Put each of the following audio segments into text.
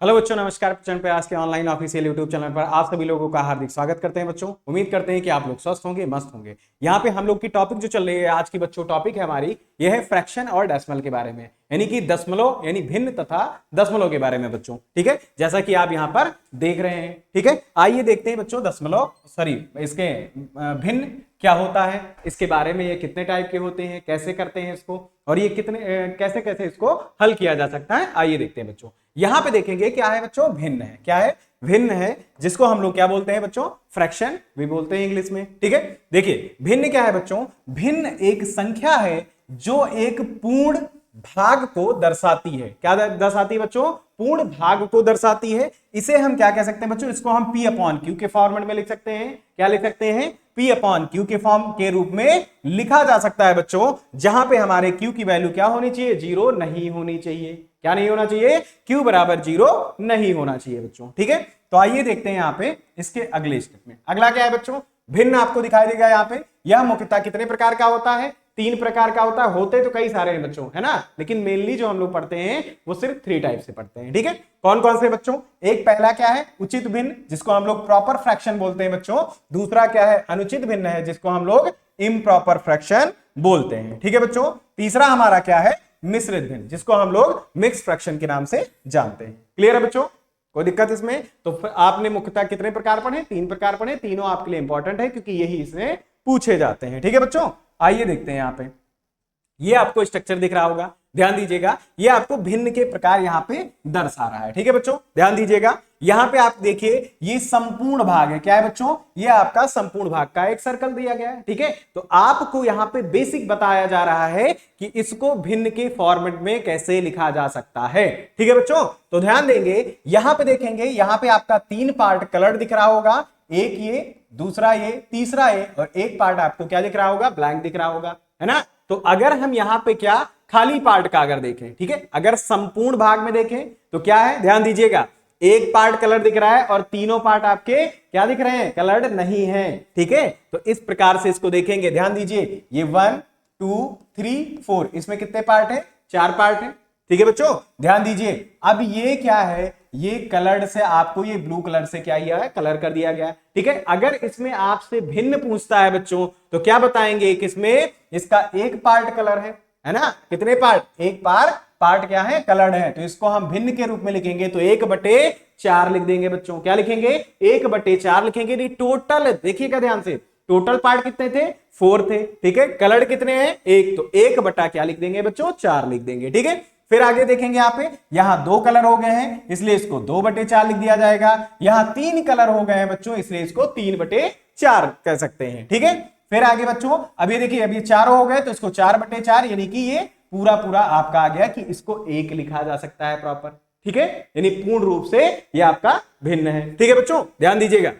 Hello बच्चों, नमस्कार। Channel पे आज के ऑनलाइन ऑफिशियल यूट्यूब चैनल पर आप सभी लोगों का हार्दिक स्वागत करते हैं। बच्चों, उम्मीद करते हैं कि आप लोग स्वस्थ होंगे, मस्त होंगे। यहाँ पे हम लोग की टॉपिक जो चल रही है आज की बच्चों, टॉपिक है हमारी, यह है फ्रैक्शन और डेसिमल के बारे में, यानी कि दशमलव यानी भिन्न तथा दशमलव के बारे में बच्चों। ठीक है, जैसा कि आप यहाँ पर देख रहे हैं। ठीक है, आइए देखते हैं बच्चों दशमलव इसके भिन्न क्या होता है, इसके बारे में, ये कितने टाइप के होते हैं, कैसे करते हैं इसको, और ये कितने कैसे कैसे इसको हल किया जा सकता है। आइए देखते हैं बच्चों। यहां पे देखेंगे क्या है बच्चों, भिन्न है। क्या है? भिन्न है, जिसको हम लोग क्या बोलते हैं बच्चों, फ्रैक्शन भी बोलते हैं इंग्लिश में। ठीक है, देखिए भिन्न क्या है बच्चों। भिन्न एक संख्या है जो एक पूर्ण भाग को दर्शाती है। क्या दर्शाती है बच्चों? पूर्ण भाग को दर्शाती है। इसे हम क्या कह सकते हैं बच्चों? इसको हम पी अपॉन क्यू के फॉर्मेट में लिख सकते हैं। क्या लिख सकते हैं? पी अपॉन क्यू के फॉर्म के रूप में लिखा जा सकता है बच्चों, जहां पे हमारे क्यू की वैल्यू क्या होनी चाहिए? 0 नहीं होनी चाहिए। क्या नहीं होना चाहिए? क्यू बराबर 0 नहीं होना चाहिए बच्चों। ठीक है, तो आइए देखते हैं यहाँ पे इसके अगले स्टेप में। अगला क्या है बच्चों? भिन्न आपको दिखाई देगा यहाँ पे। यह मुख्यतः कितने प्रकार का होता है? 3 प्रकार का होता है। होते तो कई सारे हैं बच्चों, है ना, लेकिन मेनली जो हम लोग पढ़ते हैं वो सिर्फ 3 टाइप से पढ़ते हैं। ठीक है, कौन कौन से बच्चों? एक पहला क्या है? उचित भिन्न, जिसको हम लोग प्रॉपर फ्रैक्शन बोलते हैं बच्चों। दूसरा क्या है? अनुचित भिन्न है, जिसको हम लोग इम्प्रॉपर फ्रैक्शन बोलते हैं। ठीक है बच्चों, तीसरा हमारा क्या है? मिश्रित भिन्न, जिसको हम लोग मिक्स फ्रैक्शन के नाम से जानते हैं। क्लियर है बच्चों? कोई दिक्कत इसमें? तो आपने मुख्यतः कितने प्रकार पढ़े? 3 प्रकार पढ़े। तीनों आपके लिए इंपॉर्टेंट है क्योंकि यही इसमें पूछे जाते हैं। ठीक है बच्चों, आइए देखते हैं यहाँ पे। ये आपको स्ट्रक्चर दिख रहा होगा, ध्यान दीजिएगा। ये आपको भिन्न के प्रकार यहाँ पे दर्शा रहा है। ठीक है बच्चों, ध्यान दीजिएगा। यहाँ पे आप देखिए ये संपूर्ण भाग है। क्या है बच्चों? ये आपका संपूर्ण भाग का एक सर्कल दिया गया है। ठीक है, तो आपको यहाँ पे बेसिक बताया जा रहा है कि इसको भिन्न के फॉर्मेट में कैसे लिखा जा सकता है। ठीक है बच्चों, तो ध्यान देंगे। यहाँ पे देखेंगे, यहाँ पे आपका 3 पार्ट कलर दिख रहा होगा। एक ये, दूसरा ये, तीसरा ये, और एक पार्ट आपको क्या दिख रहा होगा? ब्लैंक दिख रहा होगा, है ना। तो अगर हम यहां पे क्या खाली पार्ट का अगर देखें, ठीक है, अगर संपूर्ण भाग में देखें तो क्या है? ध्यान दीजिएगा, एक पार्ट कलर दिख रहा है और तीनों पार्ट आपके क्या दिख रहे हैं? कलर्ड नहीं है। ठीक है, तो इस प्रकार से इसको देखेंगे। ध्यान दीजिए, ये 1 2 3 4, इसमें कितने पार्ट है? 4 पार्ट है। ठीक है बच्चों, ध्यान दीजिए। अब ये क्या है? ये कलर्ड से आपको ये ब्लू कलर से क्या किया है? कलर कर दिया गया। ठीक है, अगर इसमें आपसे भिन्न पूछता है बच्चों तो क्या बताएंगे? कि इसमें इसका एक पार्ट कलर है ना। कितने पार्ट? एक पार्ट क्या है? कलर्ड है। तो इसको हम भिन्न के रूप में लिखेंगे तो 1/4 लिख देंगे बच्चों। क्या लिखेंगे? 1/4 लिखेंगे। टोटल देखिएगा ध्यान से, टोटल पार्ट कितने थे? 4 थे। ठीक है, कलर्ड कितने हैं? 1, तो 1 बटा क्या लिख देंगे बच्चों? 4 लिख देंगे। ठीक है, फिर आगे देखेंगे, यहाँ पे यहां 2 कलर हो गए हैं, इसलिए इसको 2/4 लिख दिया जाएगा। यहां 3 कलर हो गए हैं बच्चों, इसलिए इसको 3/4 कह सकते हैं। ठीक है, फिर आगे बच्चों, अब ये देखिए, अब ये 4 हो गए तो इसको 4/4, यानी कि ये पूरा आपका आ गया कि इसको 1 लिखा जा सकता है प्रॉपर। ठीक है, यानी पूर्ण रूप से ये आपका भिन्न है। ठीक है बच्चों, ध्यान दीजिएगा,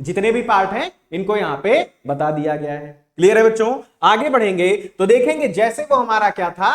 जितने भी पार्ट हैं इनको यहां पे बता दिया गया है। क्लियर है बच्चों? आगे बढ़ेंगे तो देखेंगे, जैसे वो हमारा क्या था?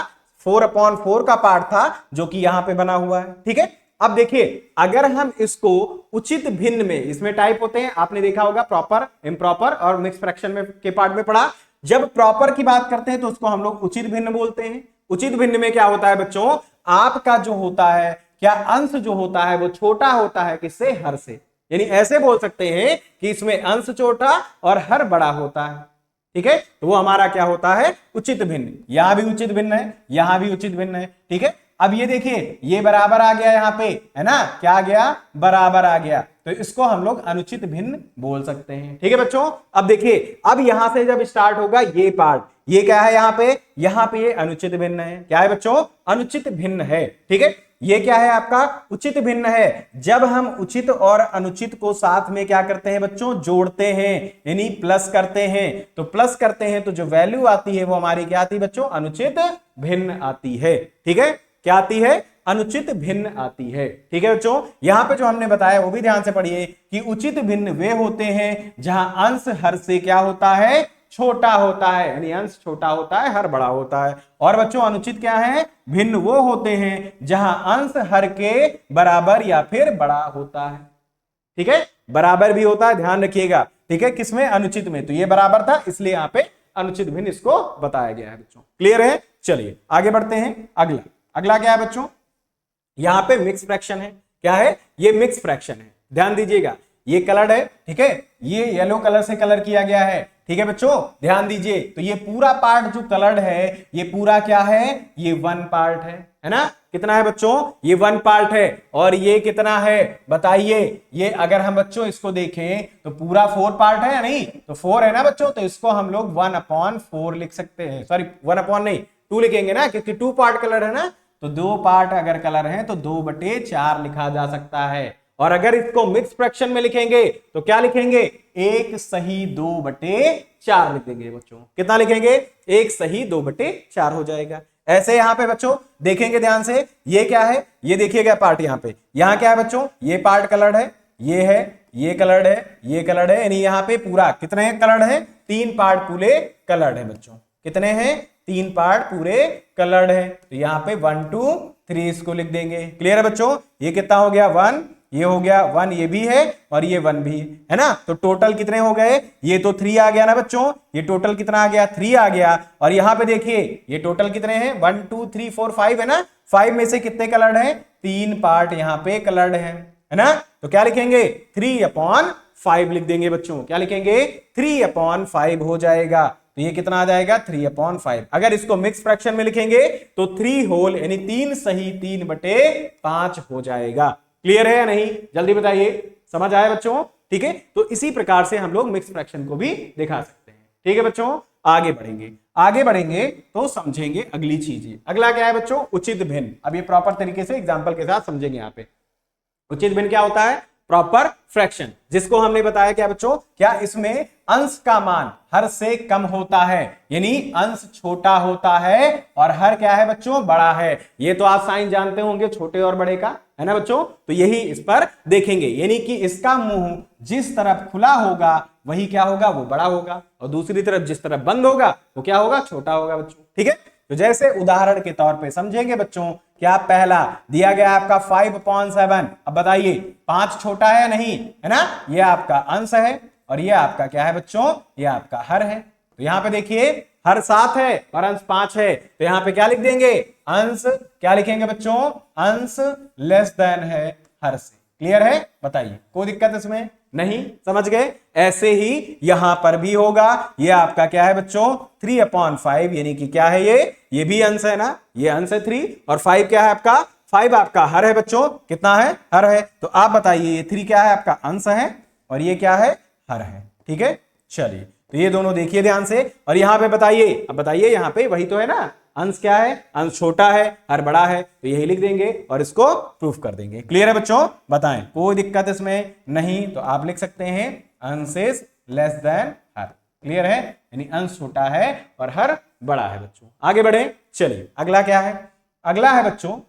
4/4 का पार्ट था जो कि यहां पे बना हुआ है। ठीक है, अब देखिए, अगर हम इसको उचित भिन्न में, इसमें टाइप होते हैं, आपने देखा होगा प्रॉपर, इम्प्रॉपर और मिक्स फ्रैक्शन में के पार्ट में पढ़ा। जब प्रॉपर की बात करते हैं तो उसको हम लोग उचित भिन्न बोलते हैं। उचित भिन्न में क्या होता है बच्चों? आपका जो होता है क्या, अंश जो होता है वो छोटा होता है किससे? हर से। यानी ऐसे बोल सकते हैं कि इसमें अंश छोटा और हर बड़ा होता है। ठीक है, तो वो हमारा क्या होता है? उचित भिन्न। यहां भी उचित भिन्न है, यहां भी उचित भिन्न है। ठीक है, अब ये देखिए, ये बराबर आ गया यहाँ पे, है ना। क्या आ गया? बराबर आ गया, तो इसको हम लोग अनुचित भिन्न बोल सकते हैं। ठीक है बच्चों, अब देखिए, अब यहां से जब स्टार्ट होगा ये पार्ट, ये क्या है? यहाँ पे ये अनुचित भिन्न है। क्या है बच्चों? अनुचित भिन्न है। ठीक है, ये क्या है आपका? उचित भिन्न है। जब हम उचित और अनुचित को साथ में क्या करते हैं बच्चों? जोड़ते हैं, यानी प्लस करते हैं। तो प्लस करते हैं तो जो वैल्यू आती है वो हमारी क्या आती है बच्चों? अनुचित भिन्न आती है। ठीक है, क्या आती है? अनुचित भिन्न आती है। ठीक है बच्चों, यहां पे जो हमने बताया वो भी ध्यान से पढ़िए कि उचित भिन्न वे होते हैं जहां अंश हर से क्या होता है? छोटा होता है, यानी अंश छोटा होता है, हर बड़ा होता है। और बच्चों, अनुचित क्या है? भिन्न वो होते हैं जहां अंश हर के बराबर या फिर बड़ा होता है। ठीक है, बराबर भी होता है, ध्यान रखिएगा। ठीक है, किसमें? अनुचित में। तो ये बराबर था, इसलिए यहां पे अनुचित भिन्न इसको बताया गया है बच्चों। क्लियर है? चलिए आगे बढ़ते हैं। अगला क्या है बच्चों? यहां पे मिक्स फ्रैक्शन है। क्या है? ये मिक्स फ्रैक्शन है। ध्यान दीजिएगा, ये कलर्ड है, ठीक है, ये येलो कलर से कलर किया गया है, ठीक है बच्चों, ध्यान दीजिए। तो ये पूरा पार्ट जो कलर्ड है, ये पूरा क्या है? ये वन पार्ट है ना? कितना है बच्चों? ये वन पार्ट है। और ये कितना है बताइए? ये अगर हम बच्चों इसको देखें तो पूरा फोर पार्ट है या नहीं? तो फोर है ना बच्चों, तो इसको हम लोग 1/4 लिख सकते हैं। सॉरी 1 नहीं 2 लिखेंगे ना, क्योंकि 2 पार्ट कलर है ना, तो 2 पार्ट अगर कलर है तो 2/4 लिखा जा सकता है। और अगर इसको मिक्स फ्रैक्शन में लिखेंगे तो क्या लिखेंगे? 1/2/4 लिख देंगे बच्चों। कितना लिखेंगे? 1/2/4 हो जाएगा। ऐसे यहां पे बच्चों देखेंगे ध्यान से, ये क्या है? ये देखिएगा पार्ट यहाँ पे, यहाँ क्या है बच्चों? ये पार्ट कलर्ड है, ये है, ये कलर्ड है, ये कलर्ड है, यानी यहाँ पे पूरा कितने कलर्ड है? 3 पार्ट पूरे कलर्ड है बच्चों। कितने हैं? 3 पार्ट पूरे कलर्ड है। तो यहाँ पे 1 2 3 इसको लिख देंगे। क्लियर है बच्चों? ये कितना हो गया? 1, ये हो गया 1, ये भी है और ये 1 भी है ना। तो टोटल कितने हो गए? ये तो 3 आ गया ना बच्चों, ये टोटल कितना आ गया? 3 आ गया। और यहां पे देखिए ये टोटल कितने हैं? 1 2 3 4 5 है ना। 5 में से कितने कलर्ड हैं? 3 पार्ट यहाँ पे कलर्ड है ना। तो क्या लिखेंगे? 3/5 लिख देंगे बच्चों। क्या लिखेंगे? 3/5 हो जाएगा। तो ये कितना आ जाएगा? 3/5। अगर इसको मिक्स फ्रैक्शन में लिखेंगे तो 3 होल यानी 3 सही 3/5 हो जाएगा। क्लियर है या नहीं? जल्दी बताइए, समझ आया बच्चों? ठीक है, तो इसी प्रकार से हम लोग मिक्स फ्रैक्शन को भी दिखा सकते हैं। ठीक है बच्चों, आगे बढ़ेंगे, आगे बढ़ेंगे तो समझेंगे अगली चीजें। अगला क्या है बच्चों? उचित भिन्न। अब ये प्रॉपर तरीके से एग्जांपल के साथ समझेंगे। यहाँ पे उचित भिन्न क्या होता है? प्रॉपर फ्रैक्शन, जिसको हमने बताया क्या बच्चों? क्या इसमें अंश का मान हर से कम होता है, यानी अंश छोटा होता है और हर क्या है बच्चों? बड़ा है। ये तो आप साइन जानते होंगे छोटे और बड़े का, है ना बच्चों? तो यही इस पर देखेंगे, यानी कि इसका मुंह जिस तरफ खुला होगा वही क्या होगा? वो बड़ा होगा, और दूसरी तरफ जिस तरफ बंद होगा वो क्या होगा? छोटा होगा बच्चों। ठीक है, तो जैसे उदाहरण के तौर पे समझेंगे बच्चों। क्या पहला दिया गया आपका 5/7। अब बताइए 5 छोटा है या नहीं? है ना, ये आपका अंश है और ये आपका क्या है बच्चों? ये आपका हर है। तो यहां पे देखिए हर 7 है और अंश 5 है, तो यहां पे क्या लिख देंगे? अंश क्या लिखेंगे बच्चों? अंश लेस देन है हर से। क्लियर है? बताइए, कोई दिक्कत इसमें नहीं? समझ गए? ऐसे ही यहां पर भी होगा। ये आपका क्या है बच्चों? 3/5, यानी कि क्या है ये भी अंश है ना, ये अंश है 3 और 5 क्या है आपका? 5 आपका हर है बच्चों। कितना है? हर है। तो आप बताइए ये 3 क्या है? आपका अंश है और ये क्या है? हर है। ठीक है, चलिए तो ये दोनों देखिए ध्यान से। और यहां पे बताइए, अब बताइए यहां पे वही तो है ना, अंश क्या है? अंश छोटा है, हर बड़ा है, तो यही लिख देंगे और इसको प्रूफ कर देंगे। क्लियर है बच्चों? बताएं, कोई दिक्कत इसमें नहीं? तो आप लिख सकते हैं अंश is less than her. Clear है? यानी अंश छोटा है और हर बड़ा है बच्चों। आगे बढ़े, चलिए अगला क्या है? अगला है बच्चों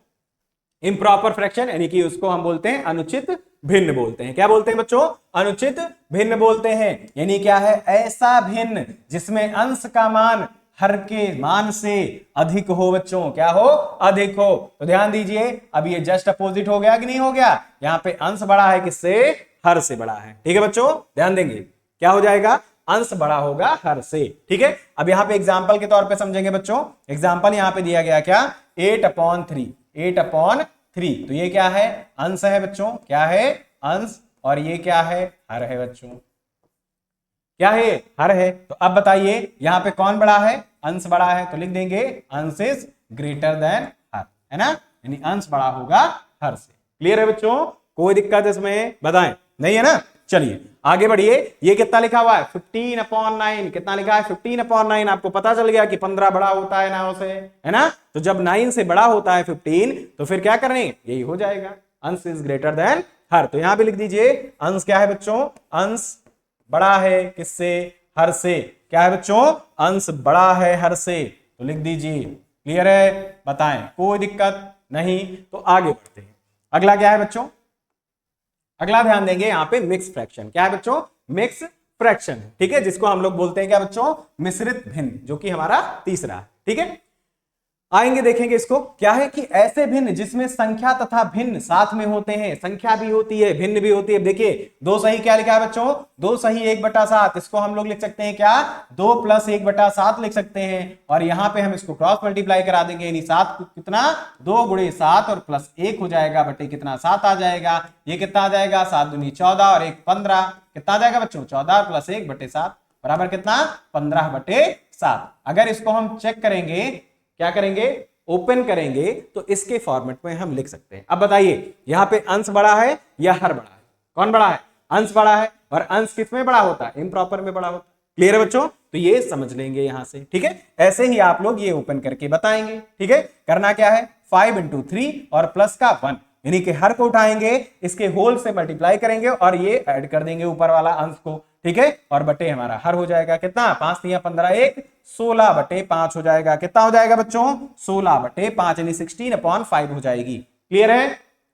इम्प्रॉपर फ्रैक्शन, यानी कि उसको हम बोलते हैं अनुचित भिन्न बोलते हैं। क्या बोलते हैं बच्चों? अनुचित भिन्न बोलते हैं। यानी क्या है? ऐसा भिन्न जिसमें अंश का मान हर के मान से अधिक हो बच्चों। क्या हो? अधिक हो। तो ध्यान दीजिए, अब ये जस्ट अपोजिट हो गया कि नहीं हो गया? यहाँ पे अंश बड़ा है किससे? हर से बड़ा है। ठीक है बच्चों, ध्यान देंगे, क्या हो जाएगा? अंश बड़ा होगा हर से। ठीक है, अब यहाँ पे एग्जाम्पल के तौर पे समझेंगे बच्चों। एग्जाम्पल यहाँ पे दिया गया क्या? 8/3। 8/3, तो ये क्या है? अंश है बच्चों। क्या है? अंश। और ये क्या है? हर है बच्चों। क्या है? हर है। तो अब बताइए यहां पे कौन बड़ा है? अंश बड़ा है, तो लिख देंगे अंश इज ग्रेटर देन हर, है ना, यानी अंश बड़ा होगा हर से। क्लियर है बच्चों? कोई दिक्कत इसमें? बताएं, नहीं है ना? चलिए आगे बढ़िए। ये कितना लिखा हुआ है? 15/9। कितना लिखा है? 15/9। आपको पता चल गया कि 15 बड़ा होता है 9 से, है ना? तो जब 9 से बड़ा होता है 15, तो फिर क्या करने? यही हो जाएगा, अंश इज ग्रेटर देन हर। तो यहां पे लिख दीजिए अंश क्या है बच्चों? अंश बड़ा है किससे? हर से। क्या है बच्चों? अंश बड़ा है हर से, तो लिख दीजिए। क्लियर है? बताएं, कोई दिक्कत नहीं? तो आगे बढ़ते हैं। अगला क्या है बच्चों? अगला ध्यान देंगे यहां पे मिक्स फ्रैक्शन। क्या है बच्चों? Mix fraction. ठीक है, जिसको हम लोग बोलते हैं क्या बच्चों? मिश्रित भिन्न, जो कि हमारा तीसरा है। ठीक है, आएंगे देखेंगे इसको। क्या है कि ऐसे भिन्न जिसमें संख्या तथा भिन्न साथ में होते हैं, संख्या भी होती है भिन्न भी होती है। देखिए दो सही क्या लिखा है बच्चों, दो सही 1/7, इसको हम लोग लिख सकते हैं क्या, 2 + 1/7 लिख सकते हैं। और यहां पे हम इसको क्रॉस मल्टीप्लाई करा देंगे, यानी 7 कितना 2 × 7 और +1 हो जाएगा बटे कितना 7 आ जाएगा। ये कितना आ जाएगा 7 दूनी 14 और 1 15, कितना आ जाएगा बच्चों 14 + 1/7 बराबर कितना 15/7। अगर इसको हम चेक करेंगे, क्या करेंगे ओपन करेंगे, तो इसके फॉर्मेट में हम लिख सकते हैं। अब बताइए यहां पे अंश बड़ा है या हर बड़ा है, कौन बड़ा है, अंश बड़ा है। और अंश किस में बड़ा होता है, इम्प्रॉपर में बड़ा होता है। क्लियर है बच्चों, तो ये समझ लेंगे यहां से, ठीक है। ऐसे ही आप लोग ये ओपन करके बताएंगे, ठीक है। करना क्या है 5 × 3 और प्लस का 1, यानी कि हर को उठाएंगे, इसके होल से मल्टीप्लाई करेंगे और ये ऐड कर देंगे ऊपर वाला अंश को, ठीक है। और बटे हमारा हर हो जाएगा कितना 5 × 15 1 16/5 हो जाएगा। कितना हो जाएगा बच्चों 16/5 यानी 16/5 हो जाएगी। क्लियर है,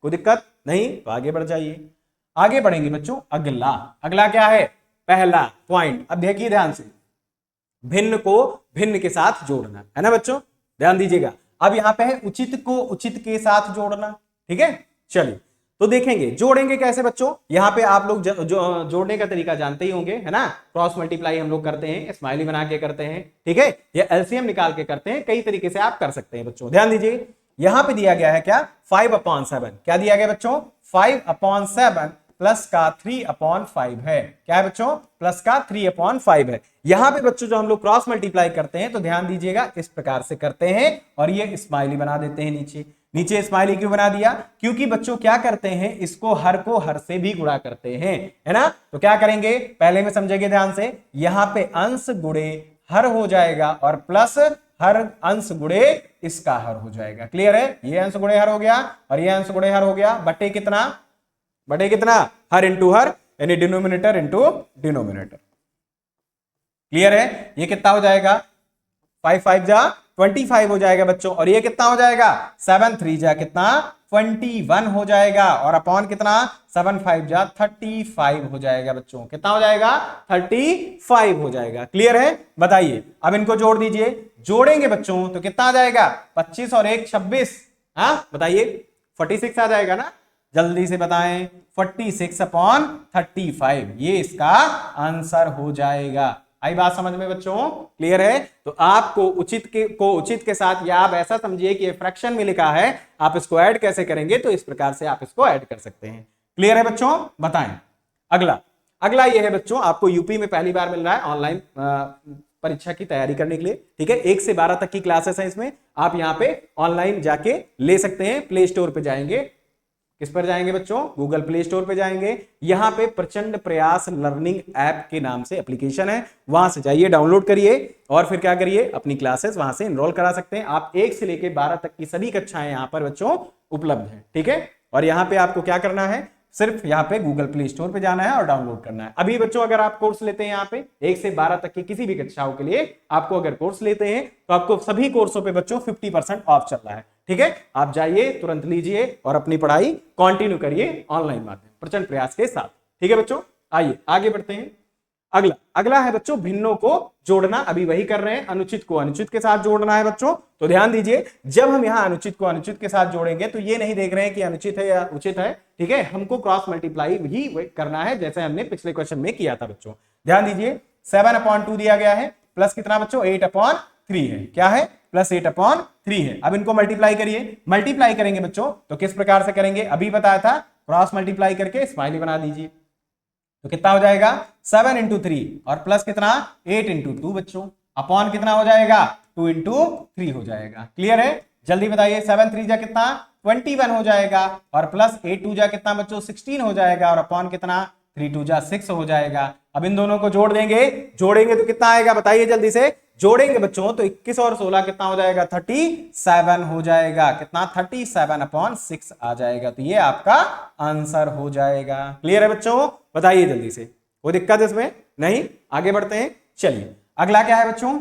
कोई दिक्कत नहीं, तो आगे बढ़ जाइए। आगे बढ़ेंगे बच्चों, अगला अगला क्या है, पहला पॉइंट। अब देखिए ध्यान से, भिन्न को भिन्न के साथ जोड़ना है ना बच्चों, ध्यान दीजिएगा। अब यहां पे है उचित को उचित के साथ जोड़ना, ठीक है। चलिए तो देखेंगे जोड़ेंगे कैसे बच्चों। यहां पे आप लोग जोड़ने का तरीका जानते ही होंगे, है ना। क्रॉस मल्टीप्लाई हम लोग करते हैं, स्माइली बना के करते हैं, ठीक है। ये एलसीएम निकाल के करते हैं, कई तरीके से आप कर सकते हैं बच्चों। ध्यान दीजिए यहां पे दिया गया है क्या 5/7, क्या दिया गया बच्चों 5/7 प्लस का 3/5 है। क्या है बच्चों प्लस का 3/5 है। यहां पे बच्चों जो हम लोग क्रॉस मल्टीप्लाई करते हैं तो ध्यान दीजिएगा इस प्रकार से करते हैं और ये स्माइली बना देते हैं नीचे। नीचे स्माइली क्यों बना दिया, क्योंकि बच्चों क्या करते हैं इसको हर को हर से भी गुणा करते हैं, है ना। तो क्या करेंगे पहले में समझेंगे ध्यान से, यहां पे अंश गुणे हर हो जाएगा और प्लस हर अंश गुणे इसका हर हो जाएगा। क्लियर है, ये अंश गुणे हर हो गया और ये अंश गुणे हर हो गया, बटे कितना हर इंटू हर, यानी डिनोमिनेटर इंटू डिनोमिनेटर। क्लियर है, ये कितना हो जाएगा 5 5 जा 25 हो जाएगा बच्चों। और ये कितना हो जाएगा 7 3 जा कितना 21 हो जाएगा और अपॉन कितना 7 5 जा 35 हो जाएगा बच्चों। कितना हो जाएगा 35 हो जाएगा। क्लियर है, बताइए अब इनको जोड़ दीजिए। जोड़ेंगे बच्चों तो कितना आ जाएगा 25 और 1 26, हाँ बताइए 46 आ जाएगा ना, जल्दी से बताएं 46/35, ये इसका आंसर हो जाएगा। आई बात समझ में बच्चों, क्लियर है। तो आपको उचित के साथ, या आप ऐसा समझिए कि फ्रैक्शन में लिखा है, आप इसको ऐड कैसे करेंगे, तो इस प्रकार से आप इसको ऐड कर सकते हैं। क्लियर है बच्चों, बताएं। अगला ये है बच्चों, आपको यूपी में पहली बार मिल रहा है ऑनलाइन परीक्षा की तैयारी करने के लिए, ठीक है। 1 से 12 तक की क्लासेस हैं इसमें, आप यहाँ पे ऑनलाइन जाके ले सकते हैं। प्ले स्टोर पे जाएंगे, किस पर जाएंगे बच्चों, गूगल प्ले स्टोर पे जाएंगे। यहां पे प्रचंड प्रयास लर्निंग ऐप के नाम से एप्लीकेशन है, वहां से जाइए डाउनलोड करिए और फिर क्या करिए अपनी क्लासेस वहां से एनरोल करा सकते हैं। आप 1 से लेकर 12 तक की सभी कक्षाएं यहां पर बच्चों उपलब्ध है, ठीक है। और यहां पे आपको क्या करना है, सिर्फ यहाँ पे गूगल प्ले स्टोर पे जाना है और डाउनलोड करना है। अभी बच्चों अगर आप कोर्स लेते हैं यहाँ पे 1 से 12 तक की किसी भी कक्षाओं के लिए, आपको अगर कोर्स लेते हैं तो आपको सभी कोर्सों पे बच्चों 50% ऑफ चल रहा है, ठीक है। आप जाइए तुरंत लीजिए और अपनी पढ़ाई कंटिन्यू करिए ऑनलाइन माध्यम प्रचंड प्रयास के साथ, ठीक है बच्चों। आइए आगे बढ़ते हैं। अगला है बच्चों भिन्नों को जोड़ना, अभी वही कर रहे हैं। अनुचित को अनुचित के साथ जोड़ना है बच्चों। तो ध्यान दीजिए, जब हम यहां अनुचित को अनुचित के साथ जोड़ेंगे तो ये नहीं देख रहे हैं कि अनुचित है या उचित है, ठीक है। हमको क्रॉस मल्टीप्लाई ही करना है, जैसे हमने पिछले क्वेश्चन में किया था बच्चों। ध्यान दीजिए 7/2 दिया गया है, प्लस कितना बच्चों 8/3 है। क्या है प्लस 8/3 है। अब इनको मल्टीप्लाई करिए, मल्टीप्लाई करेंगे बच्चों तो किस प्रकार से करेंगे, अभी बताया था, क्रॉस मल्टीप्लाई करके स्माइली बना दीजिए। तो कितना हो जाएगा 7 × 3 और प्लस कितना 8 × 2 बच्चों, अपॉन कितना हो जाएगा 2 × 3 हो जाएगा। क्लियर है, जल्दी बताइए 7 3 जा कितना 21 हो जाएगा और प्लस 8 2 जा कितना बच्चों 16 हो जाएगा और अपॉन कितना 3 2 जा 6 हो जाएगा। अब इन दोनों को जोड़ेंगे तो कितना आएगा बताइए जल्दी से। जोड़ेंगे बच्चों तो 21 और 16 कितना हो जाएगा 37 हो जाएगा। कितना 37/6 आ जाएगा। तो ये आपका आंसर हो जाएगा। क्लियर है बच्चों, बताइए जल्दी से, कोई दिक्कत इसमें नहीं। आगे बढ़ते हैं, चलिए अगला क्या है बच्चों,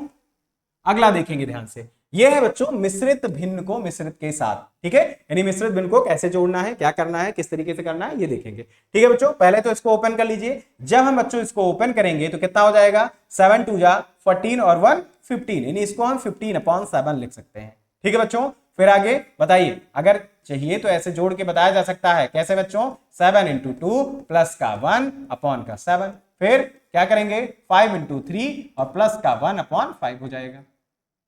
अगला देखेंगे ध्यान से। ये है बच्चों मिश्रित भिन्न को मिश्रित के साथ, ठीक है। यानी मिश्रित भिन्न को कैसे जोड़ना है, क्या करना है, किस तरीके से करना है, ये देखेंगे, ठीक है बच्चों। पहले तो इसको ओपन कर लीजिए। जब हम बच्चों इसको ओपन करेंगे तो कितना हो जाएगा 7 2 जा 14 और 1 15, यानी इसको हम 15/7 लिख सकते हैं, ठीक है बच्चों, फिर आगे बताइए, अगर चाहिए तो ऐसे जोड़ के बताया जा सकता है, कैसे बच्चों, 7 इंटू 2 प्लस का 1 अपॉन का 7, फिर क्या करेंगे 5 इंटू 3 और प्लस का 1 अपॉन 5 हो जाएगा।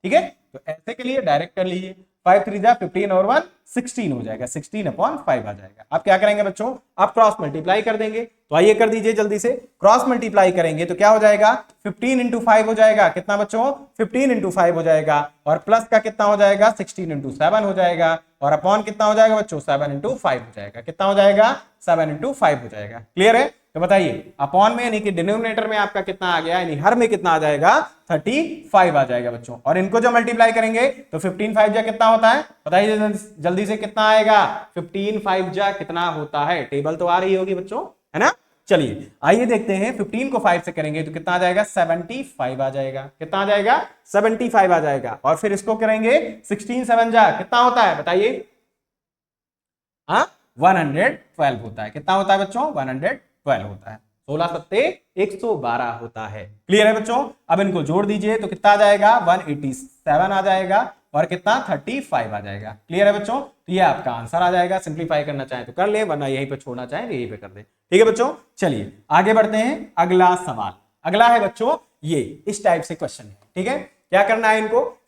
ठीक है, तो ऐसे के लिए डायरेक्ट कर लीजिए, 5 3 जा 15 और 1 16 हो जाएगा, 16 अपॉन 5 आ जाएगा। अब क्या करेंगे बच्चों, आप क्रॉस मल्टीप्लाई कर देंगे, तो आइए कर दीजिए जल्दी से, क्रॉस मल्टीप्लाई करेंगे तो क्या हो जाएगा, 15 इंटू 5 हो जाएगा, कितना बच्चों 15 इंटू 5 हो जाएगा, और प्लस का कितना हो जाएगा 16 इंटू 7 हो जाएगा, और अपॉन कितना हो जाएगा बच्चों 7 इंटू 5 हो जाएगा, कितना हो जाएगा 7 इंटू 5 हो जाएगा। क्लियर है, तो बताइए अपॉन में यानी कि डिनोमिनेटर में आपका कितना आ गया, यानी हर में कितना आ जाएगा 35 आ जाएगा बच्चों, और इनको जो मल्टीप्लाई करेंगे तो 15 5 जा कितना होता है, बताइए जल्दी से कितना आएगा, 15 5 जा कितना होता है, टेबल तो आ रही होगी बच्चों, है ना। चलिए आइए देखते हैं, 15 को 5 से करेंगे तो कितना आ जाएगा 75 आ जाएगा, कितना आ जाएगा 75 आ जाएगा, और फिर इसको करेंगे 16 7 जा कितना होता है बताइए, 112 होता है, कितना होता है बच्चों 112 होता है, 16 सत्ते 112 होता है। क्लियर है बच्चों, अब इनको जोड़ दीजिए तो कितना आ जाएगा 187 आ जाएगा, और कितना 35 आ जाएगा। क्लियर है बच्चों, तो ये आपका आंसर आ जाएगा, सिंप्लीफाई करना चाहे तो कर ले, वरना यहीं पे छोड़ना चाहे तो यहीं पे कर दे। ठीक है बच्चों, चलिए आगे बढ़ते हैं, अगला सवाल, अगला है बच्चों ये इस टाइप से क्वेश्चन है। ठीक है, क्या करना है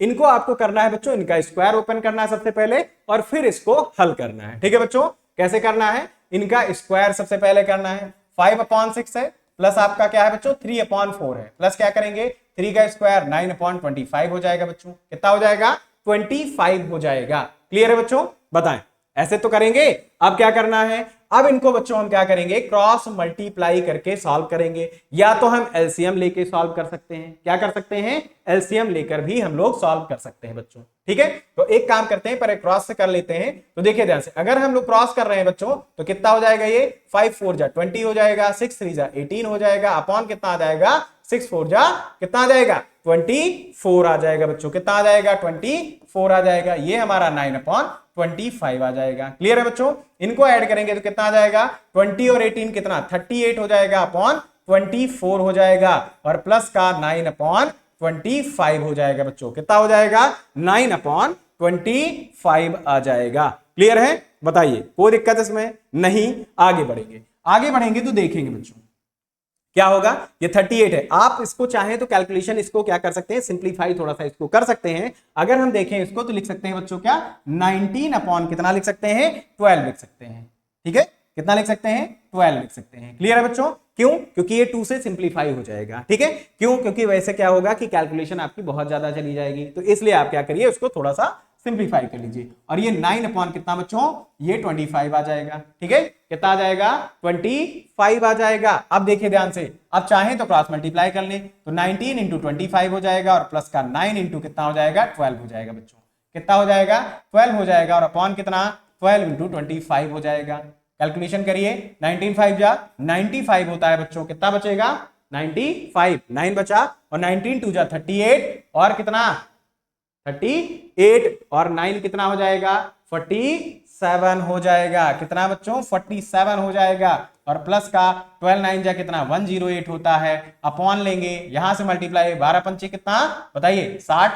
इनको आपको करना है बच्चों, इनका स्क्वायर ओपन करना है सबसे पहले, और फिर इसको हल करना है। ठीक है बच्चों, कैसे करना है, इनका स्क्वायर सबसे पहले करना है, 5/6 है, प्लस आपका क्या है बच्चों 3/4 है, प्लस क्या करेंगे 3 का स्क्वायर 9/25 हो जाएगा बच्चों, कितना हो जाएगा 25 हो जाएगा। क्लियर है बच्चों, बताएं, ऐसे तो करेंगे। अब क्या करना है, अब इनको बच्चों हम क्या करेंगे, क्रॉस मल्टीप्लाई करके सॉल्व करेंगे, या तो हम एलसीएम लेके सॉल्व कर सकते हैं, क्या कर सकते हैं, एलसीएम लेकर भी हम लोग सॉल्व कर सकते हैं बच्चों। ठीक है, तो एक काम करते हैं, पर क्रॉस से कर लेते हैं, तो देखिए ध्यान से, अगर हम लोग क्रॉस कर रहे हैं बच्चों तो कितना हो जाएगा, ये 5 4 जा 20 हो जाएगा, 6 3 जा 18 हो जाएगा, अपॉन कितना आ जाएगा 6 4 जा कितना आ जाएगा 24 आ जाएगा बच्चों, कितना आ जाएगा 24 आ जाएगा, ये हमारा 9/25 आ जाएगा। क्लियर है बच्चों, इनको ऐड करेंगे तो कितना आ जाएगा 20 और 18 कितना 38 हो जाएगा, अपॉन 24 हो जाएगा, और प्लस का 9/25 हो जाएगा बच्चों, कितना हो जाएगा 9/25 आ जाएगा। क्लियर है, बताइए कोई दिक्कत इसमें नहीं। आगे बढ़ेंगे तो देखेंगे बच्चों क्या होगा, ये 38 है, आप इसको चाहें तो कैलकुलेशन इसको क्या कर सकते हैं, सिंप्लीफाई थोड़ा सा इसको कर सकते हैं। अगर हम देखें इसको तो लिख सकते हैं बच्चों क्या 19 अपॉन कितना लिख सकते हैं 12 लिख सकते हैं। ठीक है, कितना लिख सकते हैं 12 लिख सकते हैं। क्लियर है बच्चों, क्यों, क्योंकि ये 2 से सिंप्लीफाई हो जाएगा। ठीक है, क्यों, क्योंकि वैसे क्या होगा कि कैलकुलेशन आपकी बहुत ज्यादा चली जाएगी, तो इसलिए आप क्या करिए उसको थोड़ा सा सिंप्लीफाई कर लीजिए, और ये 9 अपॉन कितना बच्चों, ये 25 आ जाएगा। ठीक है, कितना आ जाएगा 25 आ जाएगा। अब देखिए ध्यान से, अब चाहें तो क्रॉस मल्टीप्लाई कर लें, तो 19 इंटू 25 हो जाएगा, और प्लस का 9 इंटू कितना हो जाएगा 12 हो जाएगा बच्चों, कितना हो जाएगा 12 हो जाएगा, और अपॉन कितना 12 इंटू 25 हो जाएगा। कैलकुलेशन करिए, 19 5 जा 95 होता है बच्चों, कितना बचेगा 95, 9 बचा, और 19 2 जा 38, और कितना 38, और 9 कितना हो जाएगा 47 हो जाएगा, कितना बच्चों 47 हो जाएगा, और प्लस का 12 9 जा कितना 108 होता है, अपॉन लेंगे यहां से मल्टीप्लाई 12 पंचे कितना बताइए 60,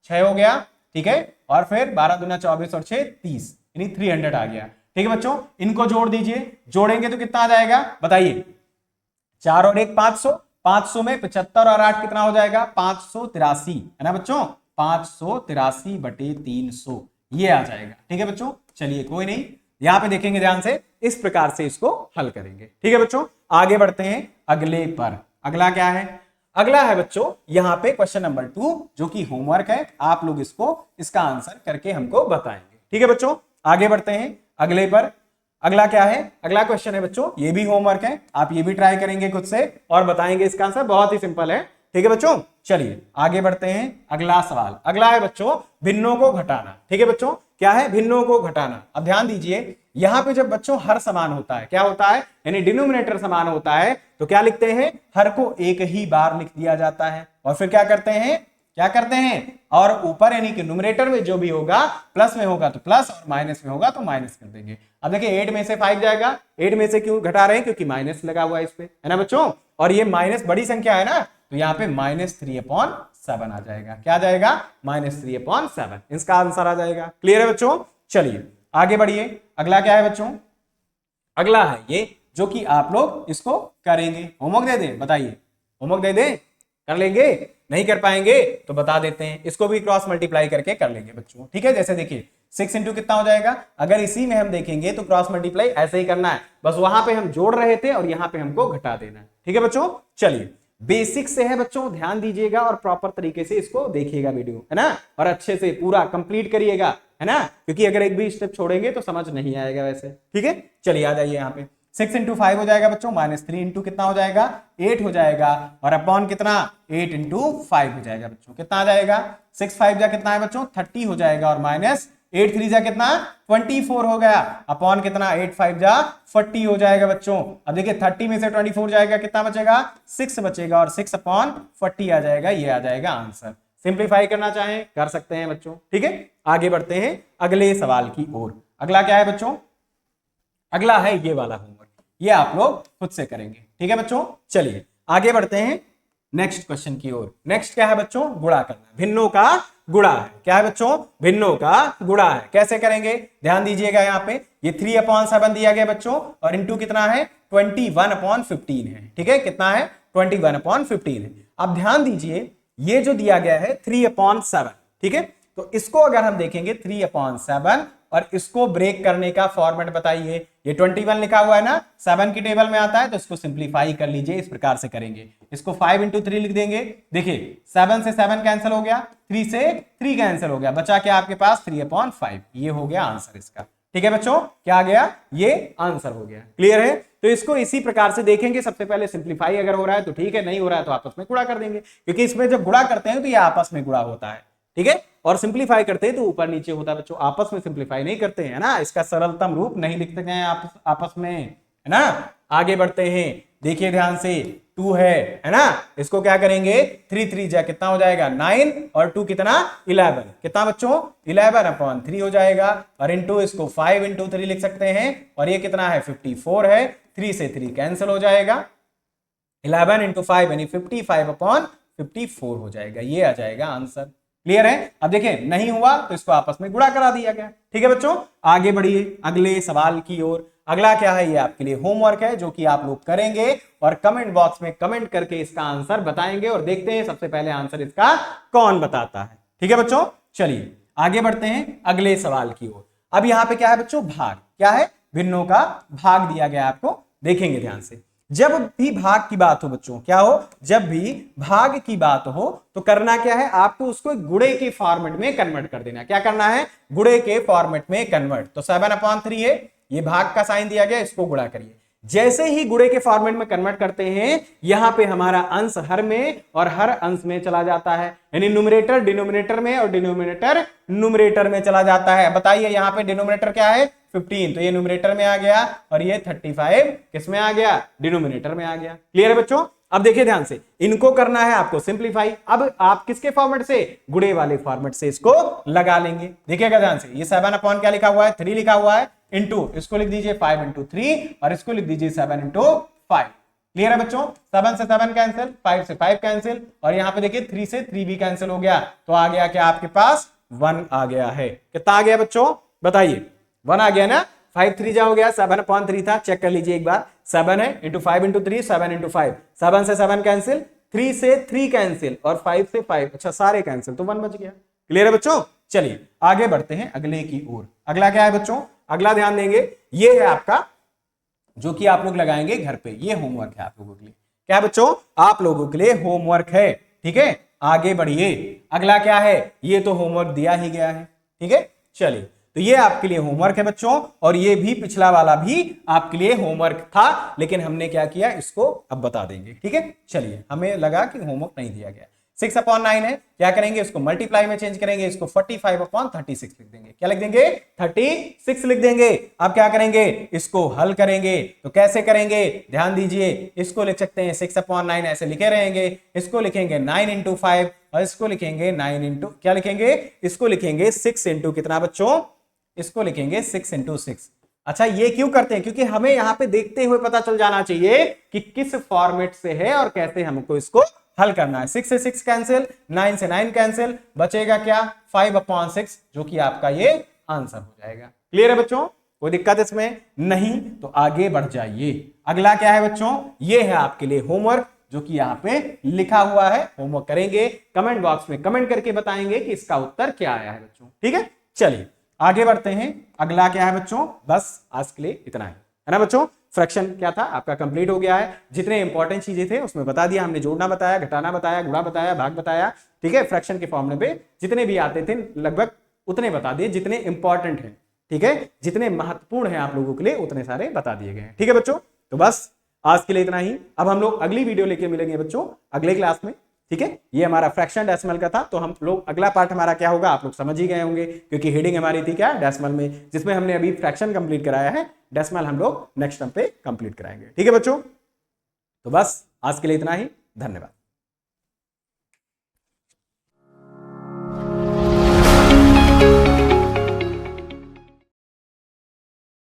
6 हो गया। ठीक है, और फिर 12 दूना 24 और 6 30, यानी 300 आ गया। ठीक है बच्चों, इनको जोड़ दीजिए, जोड़ेंगे तो कितना आ जाएगा बताइए, 4 और 1 500, 500 में 75 और 8 कितना हो जाएगा 583, है ना बच्चों, 583/300 ये आ जाएगा। ठीक है बच्चों, चलिए कोई नहीं, यहां पे देखेंगे ध्यान से, इस प्रकार से इसको हल करेंगे। ठीक है बच्चों, आगे बढ़ते हैं अगले पर। अगला क्या है, अगला है बच्चों यहां पे क्वेश्चन नंबर 2, जो कि होमवर्क है, आप लोग इसका आंसर करके हमको बताएंगे। ठीक है बच्चों, आगे बढ़ते हैं अगले पर। अगला क्या है, अगला क्वेश्चन है बच्चों, ये भी होमवर्क है, आप ये भी ट्राई करेंगे खुद से और बताएंगे इसका आंसर, बहुत ही सिंपल है। ठीक है बच्चों, चलिए आगे बढ़ते हैं। अगला सवाल, अगला है बच्चों भिन्नों को घटाना। ठीक है बच्चों, क्या है भिन्नों को घटाना। अब ध्यान दीजिए, यहां पे जब बच्चों हर समान होता है, क्या होता है, यानी डिनोमिनेटर समान होता है, तो क्या लिखते हैं, हर को एक ही बार लिख दिया जाता है, और फिर क्या करते हैं, और ऊपर यानी कि न्यूमरेटर में जो भी होगा, प्लस में होगा तो प्लस, और माइनस में होगा तो माइनस कर देंगे। अब देखिए 8 में से 5 जाएगा, 8 में से क्यों घटा रहे हैं, क्योंकि माइनस लगा हुआ है इस पे, है ना बच्चों, और ये माइनस बड़ी संख्या है ना, तो यहाँ पे -3/6 7 आ जाएगा। क्या आ जाएगा? -3/7 इसका आंसर आ जाएगा। क्लियर है बच्चों? चलिए आगे बढ़िए। अगला क्या है बच्चों? अगला है ये जो कि आप लोग इसको करेंगे। होमवर्क दे दें? बताइए, होमवर्क दे दें? कर लेंगे? नहीं कर पाएंगे तो बता देते हैं, इसको भी क्रॉस मल्टीप्लाई करके कर लेंगे बच्चों। ठीक है, जैसे देखिए 6 इंटू कितना हो जाएगा, अगर इसी में हम देखेंगे तो क्रॉस मल्टीप्लाई ऐसे ही करना है, बस वहां पे हम जोड़ रहे थे और यहां पे हमको घटा देना है। ठीक है बच्चों? चलिए बेसिक से है बच्चों, ध्यान दीजिएगा और प्रॉपर तरीके से इसको देखिएगा वीडियो, है ना, और अच्छे से पूरा कंप्लीट करिएगा, है ना, क्योंकि अगर एक भी स्टेप छोड़ेंगे तो समझ नहीं आएगा वैसे। ठीक है, चलिए आ जाइए यहाँ पे। 6 इंटू 5 हो जाएगा बच्चों, -3 इंटू कितना हो जाएगा, 8 हो जाएगा, और अपॉन कितना, 8 इंटू 5 हो जाएगा बच्चों। कितना आ जाएगा, 6 5 जा कितना है बच्चों, 30 हो जाएगा, और -8 3 जा कितना, 24 हो गया, अपॉन कितना, 8 5 जा 40 हो जाएगा बच्चों। अब देखिए 30 में से 24 जाएगा, कितना बचेगा, 6 बचेगा, और 6 अपॉन 40 आ जाएगा, ये आ जाएगा आंसर। सिंप्लीफाई करना चाहें कर सकते हैं बच्चों। ठीक है, आगे बढ़ते हैं अगले सवाल की ओर। अगला क्या है बच्चों? अगला है ये वाला होमवर्क, ये आप लोग खुद से करेंगे। ठीक है बच्चों? चलिए आगे बढ़ते हैं नेक्स्ट क्वेश्चन की ओर। नेक्स्ट क्या है बच्चों? गुणा करना, भिन्नों का गुणा है। क्या है बच्चों? भिन्नों का गुणा है। कैसे करेंगे? ध्यान दीजिएगा, यहाँ पे ये 3/7 दिया गया बच्चों, और इंटू कितना है, 21/15 है। ठीक है, कितना है, 21/15 है। अब ध्यान दीजिए, ये जो दिया गया है 3/7, ठीक है, तो इसको अगर हम देखेंगे 3/7 और इसको ब्रेक करने का फॉर्मेट बताइए। ये 21 लिखा हुआ है ना, 7 की टेबल में आता है, तो इसको सिंप्लीफाई कर लीजिए, इस प्रकार से करेंगे। इसको 5 इंटू 3 लिख देंगे। देखिए 7 से 7 कैंसिल हो गया, 3 से 3 कैंसिल हो गया, बचा क्या आपके पास, 3/5। ये हो गया आंसर इसका। ठीक है बच्चों, क्या आ गया, ये आंसर हो गया। क्लियर है? तो इसको इसी प्रकार से देखेंगे। सबसे पहले सिंप्लीफाई अगर हो रहा है तो ठीक है, नहीं हो रहा है तो आपस में गुणा कर देंगे, क्योंकि इसमें जब गुणा करते हैं तो ये आपस में गुणा होता है। ठीक है, और सिंप्लीफाई करते हैं तो ऊपर नीचे होता है बच्चों, आपस में सिंप्लीफाई नहीं करते हैं ना, इसका सरलतम रूप नहीं लिखते हैं आपस में, है ना। आगे बढ़ते हैं, देखिए ध्यान से, 2 है ना, इसको क्या करेंगे, 3 3 जा कितना हो जाएगा, 9, और 2 कितना, 11, कितना बच्चों, 11/3 हो जाएगा, और इंटू इसको 5 इंटू 3 लिख सकते हैं, और ये कितना है, 54 है, 3 से 3 कैंसिल हो जाएगा, 11 इंटू 5 यानी 55/54 हो जाएगा, ये आ जाएगा आंसर। क्लियर है? अब देखिए नहीं हुआ तो इसको आपस में गुणा करा दिया गया। ठीक है बच्चों, आगे बढ़िए अगले सवाल की ओर। अगला क्या है, ये आपके लिए होमवर्क है जो कि आप लोग करेंगे और कमेंट बॉक्स में कमेंट करके इसका आंसर बताएंगे, और देखते हैं सबसे पहले आंसर इसका कौन बताता है। ठीक है बच्चों, चलिए आगे बढ़ते हैं अगले सवाल की ओर। अब यहां पे क्या है बच्चों, भाग। क्या है, भिन्नों का भाग दिया गया आपको, देखेंगे ध्यान से। जब भी भाग की बात हो बच्चों, क्या हो, जब भी भाग की बात हो तो करना क्या है, आपको उसको गुणे के फॉर्मेट में कन्वर्ट कर देना। क्या करना है, गुणे के फॉर्मेट में कन्वर्ट। तो 7/3 है, ये भाग का साइन दिया गया, इसको गुणा करिए। जैसे ही गुणे के फॉर्मेट में कन्वर्ट करते हैं, यहां पे हमारा अंश हर में और हर अंश में चला जाता है, यानी न्यूमरेटर डिनोमिनेटर में और डिनोमिनेटर न्यूमरेटर में चला जाता है। बताइए यहां पे डिनोमिनेटर क्या है, 15, तो ये न्यूमरेटर में आ गया, और ये 35 किस में आ गया, डिनोमिनेटर में आ गया। क्लियर है बच्चों? अब देखिए ध्यान से, इनको करना है आपको सिंप्लीफाई। अब आप किसके फॉर्मेट से, गुणे वाले फॉर्मेट से इसको लगा लेंगे। देखिएगा ध्यान से, ये 7 क्या लिखा हुआ है, 3 लिखा हुआ है, इंटू इसको लिख दीजिए 5 इंटू 3, और इसको लिख दीजिए 7 इंटू 5। क्लियर है बच्चों? 7 से 7 कैंसिल, 5 से 5 कैंसिल, और यहां पे देखिए 3 से 3 भी कैंसिल हो गया, तो आ गया क्या आपके पास, 1 आ गया है। कितना आ गया बच्चों, बताइए, 1 आ गया ना। 5 3 जा हो गया, 7/3 था, चेक कर लीजिए एक बार, 7 है, इंटू 5 इंटू 3, 7 इंटू 5, 7 से 7 कैंसिल, 3 से 3 कैंसिल, और 5 से 5, अच्छा सारे कैंसिल, तो 1 बच गया। क्लियर है बच्चों? चलिए आगे बढ़ते हैं अगले की ओर। अगला क्या है बच्चों, अगला ध्यान देंगे, ये है आपका जो कि आप लोग लगाएंगे घर पे, ये होमवर्क है आप लोगों के लिए। क्या है बच्चों, आप लोगों के लिए होमवर्क है। ठीक है, आगे बढ़िए। अगला क्या है, ये तो होमवर्क दिया ही गया है। ठीक है, चलिए, तो ये आपके लिए होमवर्क है बच्चों, और ये भी पिछला वाला भी आपके लिए होमवर्क था, लेकिन हमने क्या किया, इसको अब बता देंगे। ठीक है, चलिए, हमें लगा कि होमवर्क नहीं दिया गया। 6/9 है, क्या करेंगे, इसको मल्टीप्लाई में चेंज करेंगे, इसको 45/36 लिख देंगे। क्या लिख देंगे, 36 लिख देंगे। अब क्या करेंगे, इसको हल करेंगे, तो कैसे करेंगे, ध्यान दीजिए, इसको लिख सकते हैं 6/9 ऐसे लिखे रहेंगे, इसको लिखेंगे 9 इंटू 5, और इसको लिखेंगे 9 इंटू, क्या लिखेंगे, इसको लिखेंगे 6 इंटू कितना बच्चों, इसको लिखेंगे 6 इंटू 6। अच्छा, ये क्यों करते हैं, क्योंकि हमें यहां पे देखते हुए पता चल जाना चाहिए कि किस फॉर्मेट से है और कैसे हमको इसको हल करना है। 6 से 6 कैंसिल, 9 से 9 कैंसिल, बचेगा क्या 5/6 जो कि आपका ये आंसर हो जाएगा। क्लियर है बच्चों, कोई दिक्कत इसमें नहीं, तो आगे बढ़ जाइए। अगला क्या है बच्चों, ये है आपके लिए होमवर्क जो कि यहाँ पे लिखा हुआ है। होमवर्क करेंगे, कमेंट बॉक्स में कमेंट करके बताएंगे कि इसका उत्तर क्या आया है बच्चों। ठीक है, चलिए आगे बढ़ते हैं। अगला क्या है बच्चों, बस आज के लिए इतना है ना बच्चों। फ्रैक्शन क्या था आपका कंप्लीट हो गया है। जितने इंपॉर्टेंट चीजें थे उसमें बता दिया हमने, जोड़ना बताया, घटाना बताया, गुणा बताया, भाग बताया। ठीक है, फ्रैक्शन के फॉर्मूले पे जितने भी आते थे लगभग उतने बता दिए जितने इंपॉर्टेंट हैं। ठीक है, जितने महत्वपूर्ण हैं आप लोगों के लिए उतने सारे बता दिए गए हैं। ठीक है बच्चों, तो बस आज के लिए इतना ही। अब हम लोग अगली वीडियो लेके मिलेंगे बच्चों अगले क्लास में। ठीक है, ये हमारा फ्रैक्शन डेसिमल का था, तो हम लोग अगला पार्ट हमारा क्या होगा आप लोग समझ ही गए होंगे, क्योंकि हेडिंग हमारी थी क्या डेसिमल में, जिसमें हमने अभी फ्रैक्शन कंप्लीट कराया है। डेसिमल हम लोग नेक्स्ट टर्म पे कंप्लीट कराएंगे। ठीक है बच्चों, तो बस आज के लिए इतना ही, धन्यवाद।